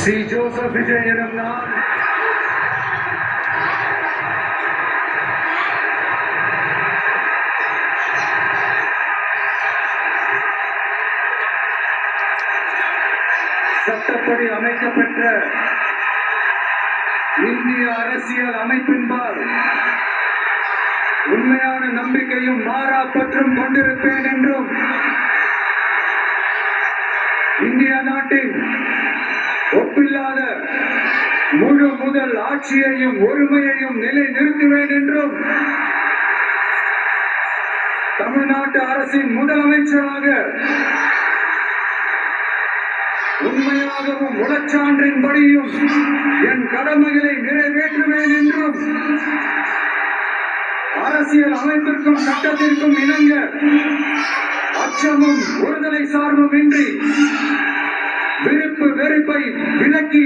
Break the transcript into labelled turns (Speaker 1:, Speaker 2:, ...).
Speaker 1: C. Joseph Vijay எனும் நான் சட்டப்படி அமைக்கப்பெற்ற இந்திய அரசியல் அமைப்பின்பால் உண்மையான நம்பிக்கையும் மாறா பற்றும் கொண்டிருப்பேன் என்றும் இந்திய நாட்டின் ஒப்பில்லாத முழு முதல் ஆட்சியையும் ஒருமையையும் நிலைநிறுத்துவேன் என்றும் தமிழ்நாட்டு அரசின் முதலமைச்சராக உண்மையாகவும் உளச்சான்றின்படியும் என் கடமைகளை நிறைவேற்றுவேன் என்றும் அரசியல் அமைப்பிற்கும் சட்டத்திற்கும் இணங்க அச்சமும் ஒருதலை சார்பும் இன்றி விருப்பு வெறுப்பை விலக்கி